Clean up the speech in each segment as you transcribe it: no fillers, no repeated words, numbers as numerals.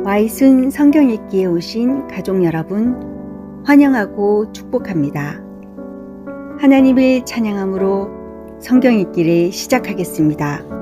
와이순 성경 읽기에 오신 가족 여러분, 환영하고 축복합니다. 하나님을 찬양함으로 성경 읽기를 시작하겠습니다.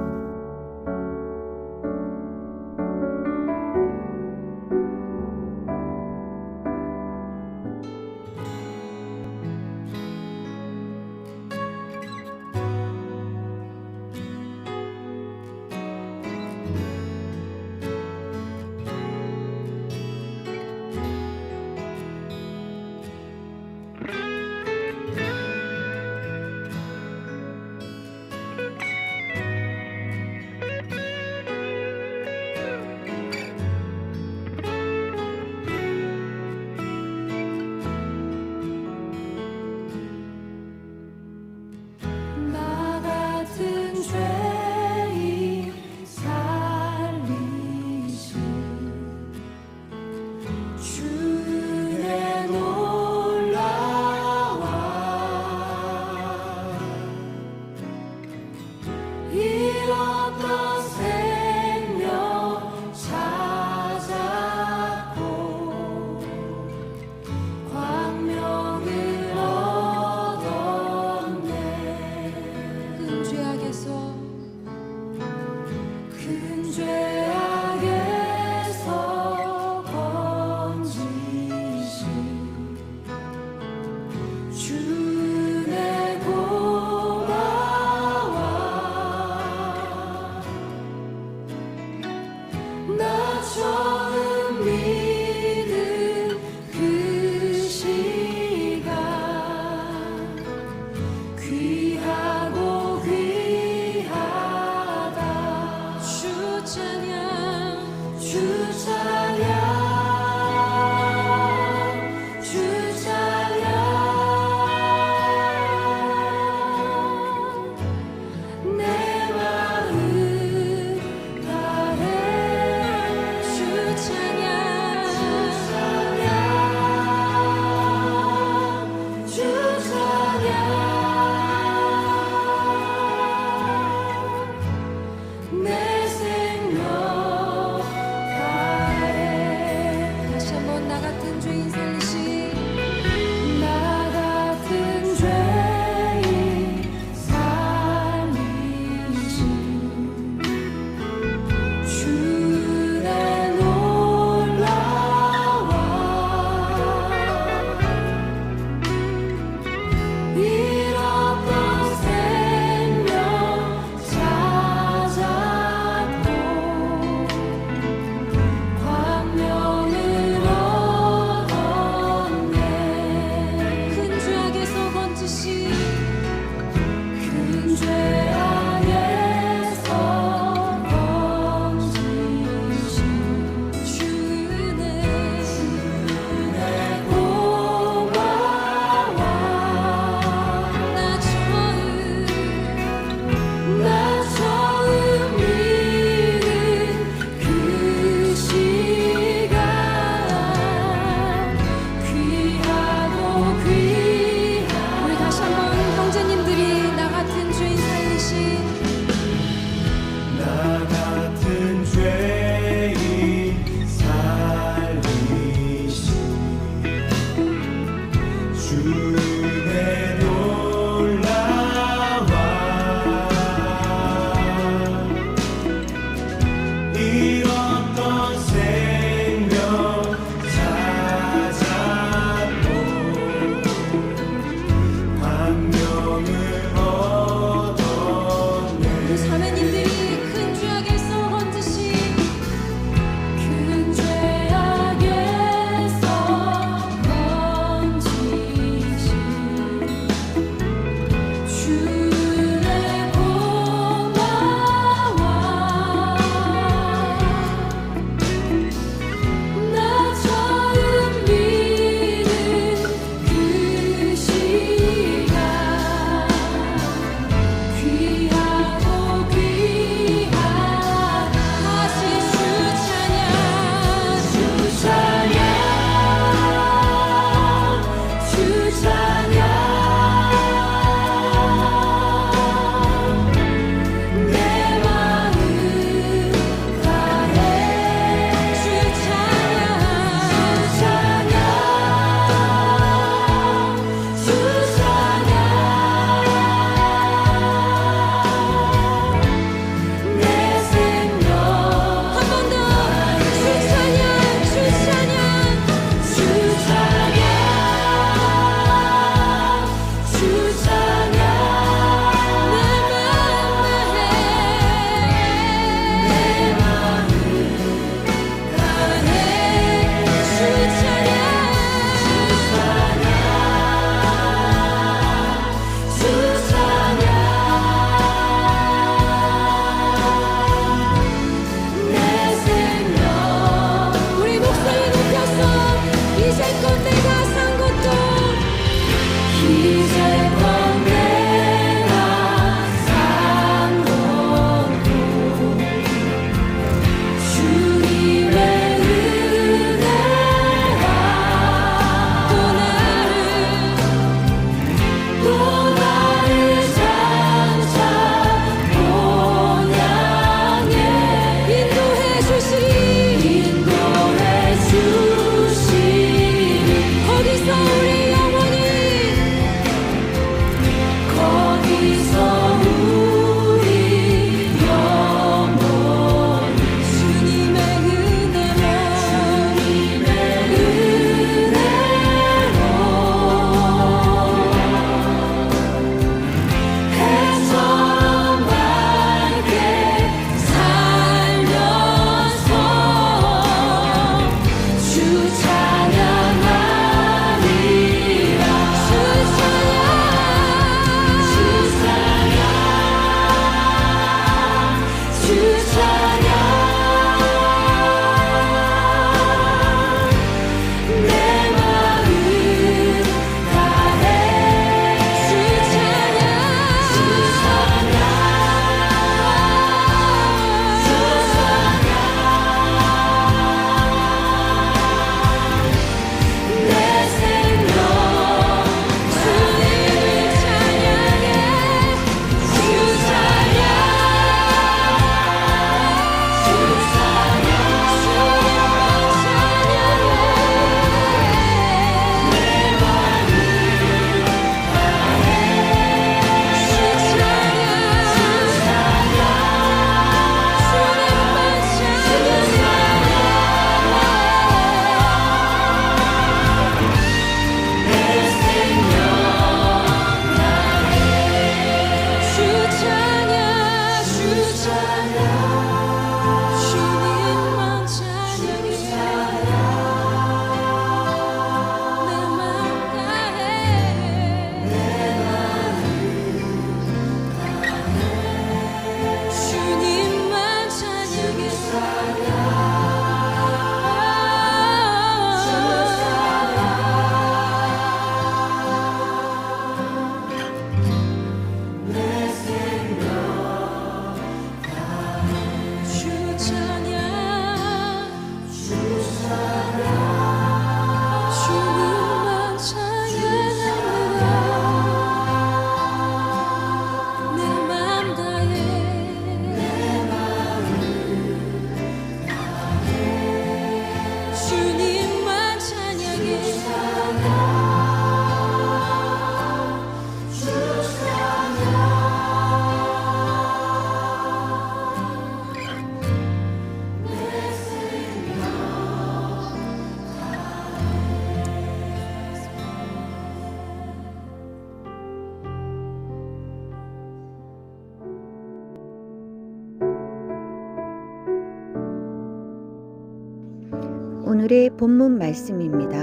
오늘의 본문 말씀입니다.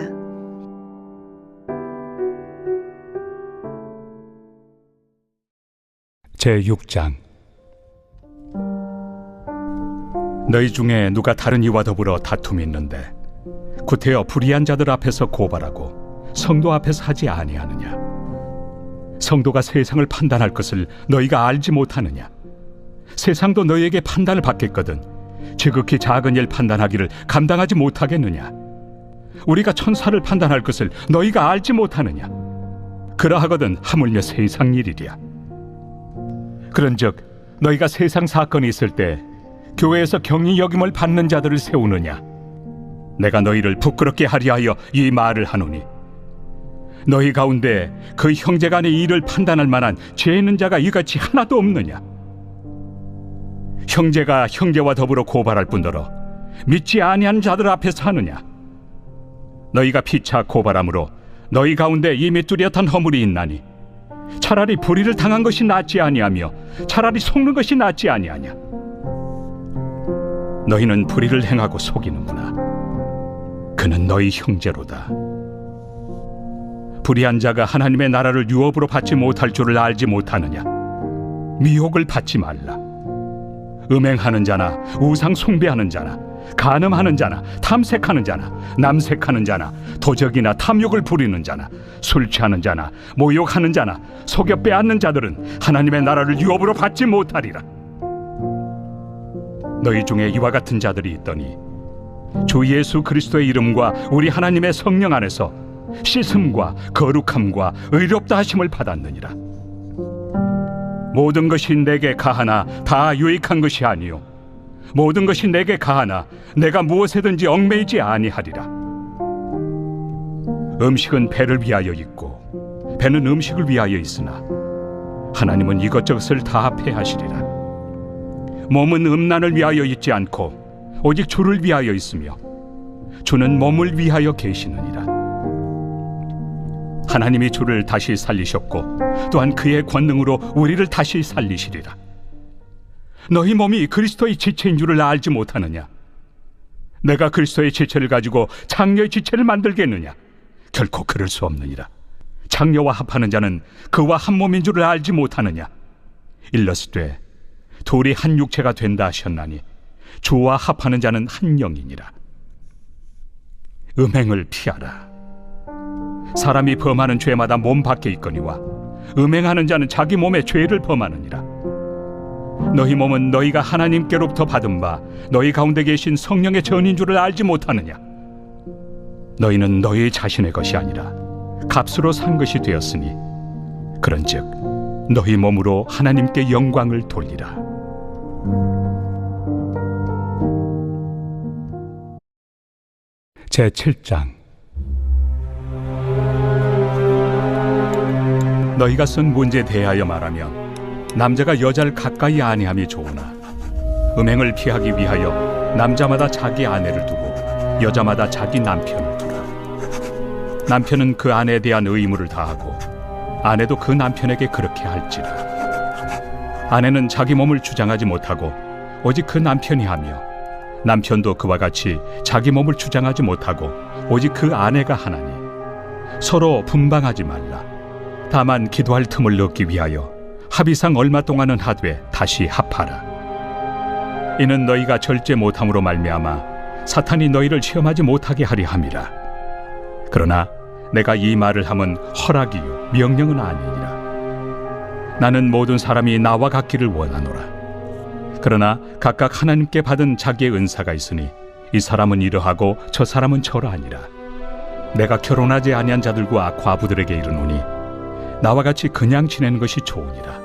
제6장. 너희 중에 누가 다른 이와 더불어 다툼이 있는데 구태여 불의한 자들 앞에서 고발하고 성도 앞에서 하지 아니하느냐? 성도가 세상을 판단할 것을 너희가 알지 못하느냐? 세상도 너희에게 판단을 받겠거든 지극히 작은 일 판단하기를 감당하지 못하겠느냐? 우리가 천사를 판단할 것을 너희가 알지 못하느냐? 그러하거든 하물며 세상 일이랴. 그런즉 너희가 세상 사건이 있을 때 교회에서 경히 여김을 받는 자들을 세우느냐? 내가 너희를 부끄럽게 하려 하여 이 말을 하노니 너희 가운데 그 형제간의 일을 판단할 만한 죄 있는 자가 이같이 하나도 없느냐? 형제가 형제와 더불어 고발할 뿐더러 믿지 아니한 자들 앞에서 하느냐? 너희가 피차 고발함으로 너희 가운데 이미 뚜렷한 허물이 있나니 차라리 불의를 당한 것이 낫지 아니하며 차라리 속는 것이 낫지 아니하냐? 너희는 불의를 행하고 속이는구나. 그는 너희 형제로다. 불의한 자가 하나님의 나라를 유업으로 받지 못할 줄을 알지 못하느냐? 미혹을 받지 말라. 음행하는 자나 우상 숭배하는 자나 간음하는 자나 탐색하는 자나 남색하는 자나 도적이나 탐욕을 부리는 자나 술 취하는 자나 모욕하는 자나 속여 빼앗는 자들은 하나님의 나라를 유업으로 받지 못하리라. 너희 중에 이와 같은 자들이 있더니 주 예수 그리스도의 이름과 우리 하나님의 성령 안에서 씻음과 거룩함과 의롭다 하심을 받았느니라. 모든 것이 내게 가하나 다 유익한 것이 아니요 모든 것이 내게 가하나 내가 무엇에든지 얽매이지 아니하리라. 음식은 배를 위하여 있고 배는 음식을 위하여 있으나 하나님은 이것저것을 다 패하시리라. 몸은 음란을 위하여 있지 않고 오직 주를 위하여 있으며 주는 몸을 위하여 계시느니라. 하나님이 주를 다시 살리셨고 또한 그의 권능으로 우리를 다시 살리시리라. 너희 몸이 그리스도의 지체인 줄을 알지 못하느냐? 내가 그리스도의 지체를 가지고 장녀의 지체를 만들겠느냐? 결코 그럴 수 없느니라. 장녀와 합하는 자는 그와 한 몸인 줄을 알지 못하느냐? 일러스되 둘이 한 육체가 된다 하셨나니 주와 합하는 자는 한 영이니라. 음행을 피하라. 사람이 범하는 죄마다 몸 밖에 있거니와 음행하는 자는 자기 몸에 죄를 범하느니라. 너희 몸은 너희가 하나님께로부터 받은 바 너희 가운데 계신 성령의 전인 줄을 알지 못하느냐? 너희는 너희 자신의 것이 아니라 값으로 산 것이 되었으니 그런즉 너희 몸으로 하나님께 영광을 돌리라. 제7장. 너희가 쓴 문제에 대하여 말하면 남자가 여자를 가까이 아니함이 좋으나 음행을 피하기 위하여 남자마다 자기 아내를 두고 여자마다 자기 남편을 두라. 남편은 그 아내에 대한 의무를 다하고 아내도 그 남편에게 그렇게 할지라. 아내는 자기 몸을 주장하지 못하고 오직 그 남편이 하며 남편도 그와 같이 자기 몸을 주장하지 못하고 오직 그 아내가 하나니 서로 분방하지 말라. 다만 기도할 틈을 얻기 위하여 합의상 얼마 동안은 하되 다시 합하라. 이는 너희가 절제 못함으로 말미암아 사탄이 너희를 시험하지 못하게 하려 함이라. 그러나 내가 이 말을 함은 허락이요 명령은 아니니라. 나는 모든 사람이 나와 같기를 원하노라. 그러나 각각 하나님께 받은 자기의 은사가 있으니 이 사람은 이러하고 저 사람은 저러하니라. 내가 결혼하지 아니한 자들과 과부들에게 이르노니 나와 같이 그냥 지내는 것이 좋으니라.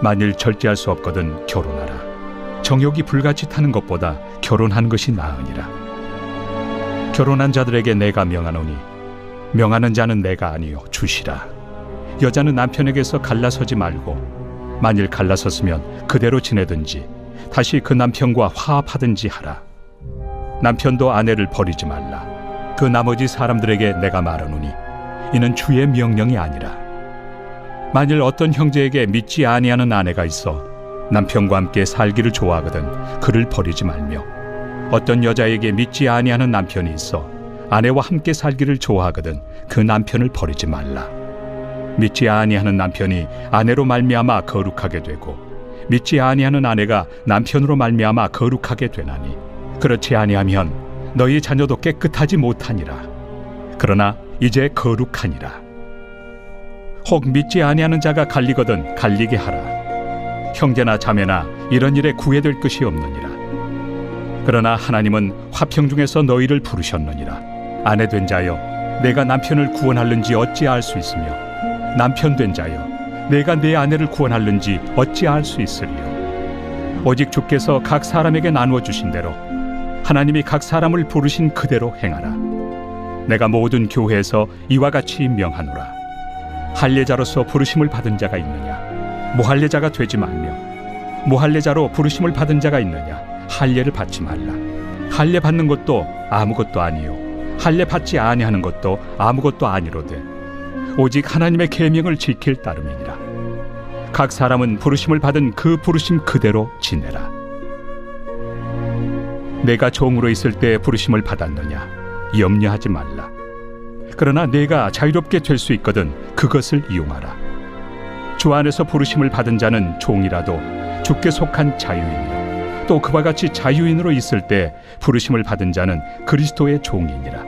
만일 절제할 수 없거든 결혼하라. 정욕이 불같이 타는 것보다 결혼하는 것이 나으니라. 결혼한 자들에게 내가 명하노니 명하는 자는 내가 아니요 주시라. 여자는 남편에게서 갈라서지 말고 만일 갈라섰으면 그대로 지내든지 다시 그 남편과 화합하든지 하라. 남편도 아내를 버리지 말라. 그 나머지 사람들에게 내가 말하노니 이는 주의 명령이 아니라. 만일 어떤 형제에게 믿지 아니하는 아내가 있어 남편과 함께 살기를 좋아하거든 그를 버리지 말며 어떤 여자에게 믿지 아니하는 남편이 있어 아내와 함께 살기를 좋아하거든 그 남편을 버리지 말라. 믿지 아니하는 남편이 아내로 말미암아 거룩하게 되고 믿지 아니하는 아내가 남편으로 말미암아 거룩하게 되나니 그렇지 아니하면 너희 자녀도 깨끗하지 못하니라. 그러나 이제 거룩하니라. 혹 믿지 아니하는 자가 갈리거든 갈리게 하라. 형제나 자매나 이런 일에 구애될 것이 없느니라. 그러나 하나님은 화평 중에서 너희를 부르셨느니라. 아내 된 자여, 내가 남편을 구원할는지 어찌 알 수 있으며 남편 된 자여, 내가 내 아내를 구원할는지 어찌 알 수 있으리요. 오직 주께서 각 사람에게 나누어 주신 대로 하나님이 각 사람을 부르신 그대로 행하라. 내가 모든 교회에서 이와 같이 명하노라. 할례자로서 부르심을 받은 자가 있느냐? 무할례자가 되지 말며, 무할례자로 부르심을 받은 자가 있느냐? 할례를 받지 말라. 할례 받는 것도 아무것도 아니요 할례 받지 아니하는 것도 아무것도 아니로되 오직 하나님의 계명을 지킬 따름이니라. 각 사람은 부르심을 받은 그 부르심 그대로 지내라. 내가 종으로 있을 때 부르심을 받았느냐? 염려하지 말라. 그러나 내가 자유롭게 될 수 있거든 그것을 이용하라. 주 안에서 부르심을 받은 자는 종이라도 주께 속한 자유인이요 또 그와 같이 자유인으로 있을 때 부르심을 받은 자는 그리스도의 종이니라.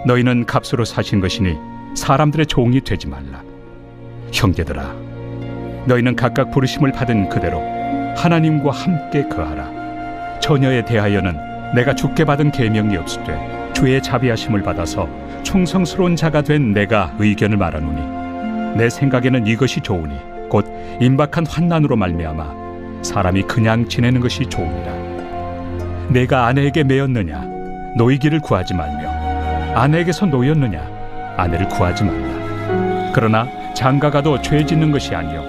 너희는 값으로 사신 것이니 사람들의 종이 되지 말라. 형제들아, 너희는 각각 부르심을 받은 그대로 하나님과 함께 거하라. 처녀에 대하여는 내가 주께 받은 계명이 없으되 주의 자비하심을 받아서 충성스러운 자가 된 내가 의견을 말하노니 내 생각에는 이것이 좋으니 곧 임박한 환난으로 말미암아 사람이 그냥 지내는 것이 좋으니라. 내가 아내에게 매였느냐? 노이기를 구하지 말며 아내에게서 노였느냐? 아내를 구하지 말라. 그러나 장가가도 죄 짓는 것이 아니요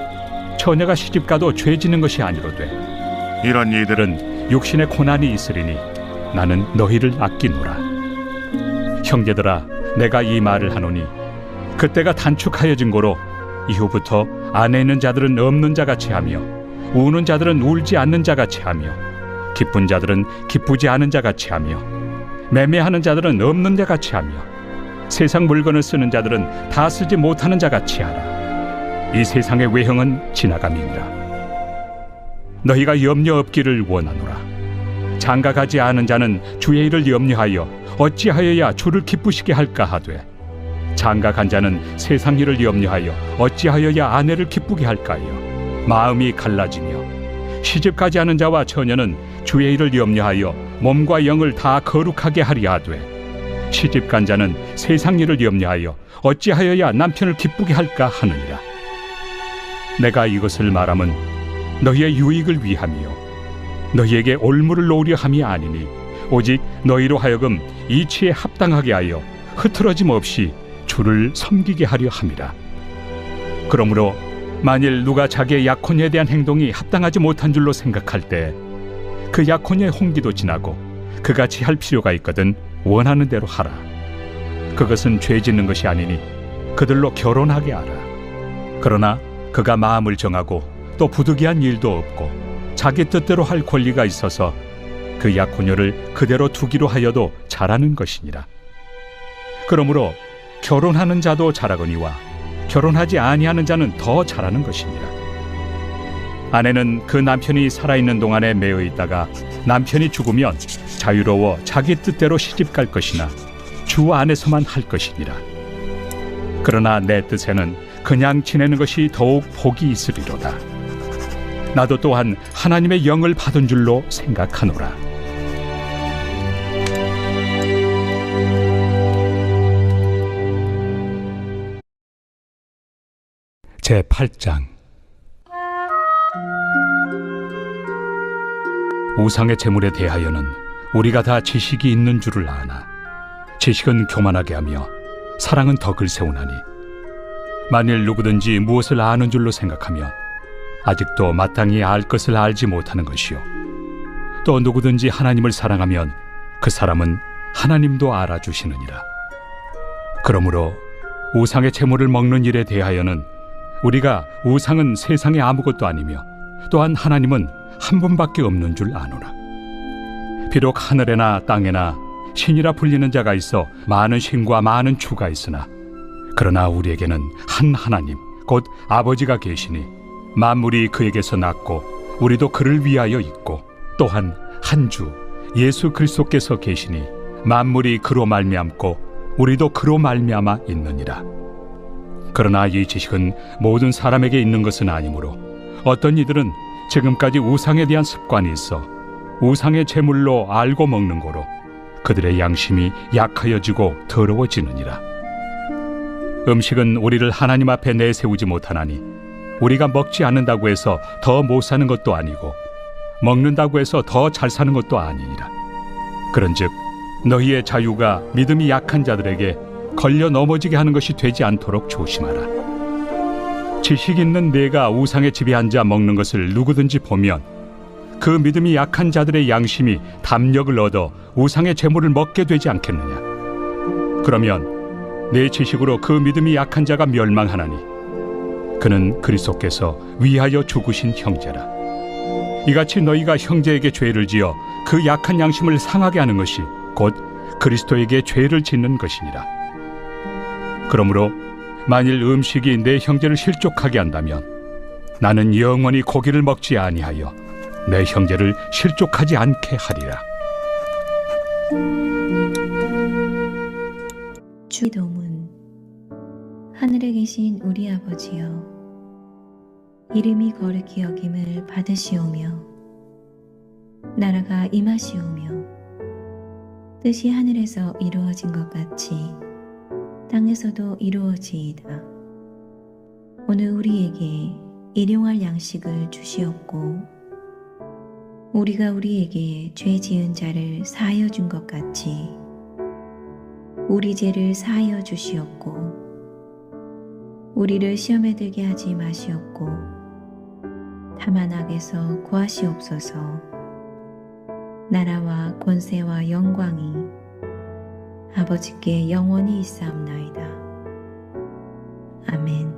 처녀가 시집가도 죄 짓는 것이 아니로되 이런 이들은 육신의 고난이 있으리니 나는 너희를 아끼노라. 형제들아, 내가 이 말을 하노니 그때가 단축하여진 고로 이후부터 안에 있는 자들은 없는 자같이 하며 우는 자들은 울지 않는 자같이 하며 기쁜 자들은 기쁘지 않은 자같이 하며 매매하는 자들은 없는 자같이 하며 세상 물건을 쓰는 자들은 다 쓰지 못하는 자같이 하라. 이 세상의 외형은 지나감이니라. 너희가 염려 없기를 원하노라. 장가가지 않은 자는 주의 일을 염려하여 어찌하여야 주를 기쁘시게 할까 하되 장가간 자는 세상 일을 염려하여 어찌하여야 아내를 기쁘게 할까요? 마음이 갈라지며 시집가지 않은 자와 처녀는 주의 일을 염려하여 몸과 영을 다 거룩하게 하려 하되 시집간 자는 세상 일을 염려하여 어찌하여야 남편을 기쁘게 할까 하느니라. 내가 이것을 말함은 너희의 유익을 위함이요 너희에게 올무를 놓으려 함이 아니니 오직 너희로 하여금 이치에 합당하게 하여 흐트러짐 없이 주를 섬기게 하려 함이라. 그러므로 만일 누가 자기의 약혼에 대한 행동이 합당하지 못한 줄로 생각할 때 그 약혼의 홍기도 지나고 그같이 할 필요가 있거든 원하는 대로 하라. 그것은 죄 짓는 것이 아니니 그들로 결혼하게 하라. 그러나 그가 마음을 정하고 또 부득이한 일도 없고 자기 뜻대로 할 권리가 있어서 그 약혼녀를 그대로 두기로 하여도 잘하는 것이니라. 그러므로 결혼하는 자도 잘하거니와 결혼하지 아니하는 자는 더 잘하는 것이니라. 아내는 그 남편이 살아있는 동안에 매여 있다가 남편이 죽으면 자유로워 자기 뜻대로 시집갈 것이나 주 안에서만 할 것이니라. 그러나 내 뜻에는 그냥 지내는 것이 더욱 복이 있으리로다. 나도 또한 하나님의 영을 받은 줄로 생각하노라. 제8장. 우상의 제물에 대하여는 우리가 다 지식이 있는 줄을 아나 지식은 교만하게 하며 사랑은 덕을 세우나니 만일 누구든지 무엇을 아는 줄로 생각하면 아직도 마땅히 알 것을 알지 못하는 것이요 또 누구든지 하나님을 사랑하면 그 사람은 하나님도 알아주시느니라. 그러므로 우상의 제물을 먹는 일에 대하여는 우리가 우상은 세상에 아무것도 아니며 또한 하나님은 한 분밖에 없는 줄 아노라. 비록 하늘에나 땅에나 신이라 불리는 자가 있어 많은 신과 많은 주가 있으나 그러나 우리에게는 한 하나님 곧 아버지가 계시니 만물이 그에게서 났고 우리도 그를 위하여 있고 또한 한 주 예수 그리스도께서 계시니 만물이 그로 말미암고 우리도 그로 말미암아 있느니라. 그러나 이 지식은 모든 사람에게 있는 것은 아니므로 어떤 이들은 지금까지 우상에 대한 습관이 있어 우상의 제물로 알고 먹는 거로 그들의 양심이 약하여지고 더러워지느니라. 음식은 우리를 하나님 앞에 내세우지 못하나니 우리가 먹지 않는다고 해서 더 못 사는 것도 아니고 먹는다고 해서 더 잘 사는 것도 아니니라. 그런즉 너희의 자유가 믿음이 약한 자들에게 걸려 넘어지게 하는 것이 되지 않도록 조심하라. 지식 있는 내가 우상의 집에 앉아 먹는 것을 누구든지 보면 그 믿음이 약한 자들의 양심이 담력을 얻어 우상의 제물을 먹게 되지 않겠느냐. 그러면 내 지식으로 그 믿음이 약한 자가 멸망하나니 그는 그리스도께서 위하여 죽으신 형제라. 이같이 너희가 형제에게 죄를 지어 그 약한 양심을 상하게 하는 것이 곧 그리스도에게 죄를 짓는 것이니라. 그러므로 만일 음식이 내 형제를 실족하게 한다면 나는 영원히 고기를 먹지 아니하여 내 형제를 실족하지 않게 하리라. 주기도문. 하늘에 계신 우리 아버지여, 이름이 거룩히 여김을 받으시오며 나라가 임하시오며 뜻이 하늘에서 이루어진 것 같이 땅에서도 이루어지이다. 오늘 우리에게 일용할 양식을 주시옵고 우리가 우리에게 죄 지은 자를 사하여 준 것 같이 우리 죄를 사하여 주시옵고 우리를 시험에 들게 하지 마시옵고 다만 악에서 구하시옵소서. 나라와 권세와 영광이 아버지께 영원히 있사옵나이다. 아멘.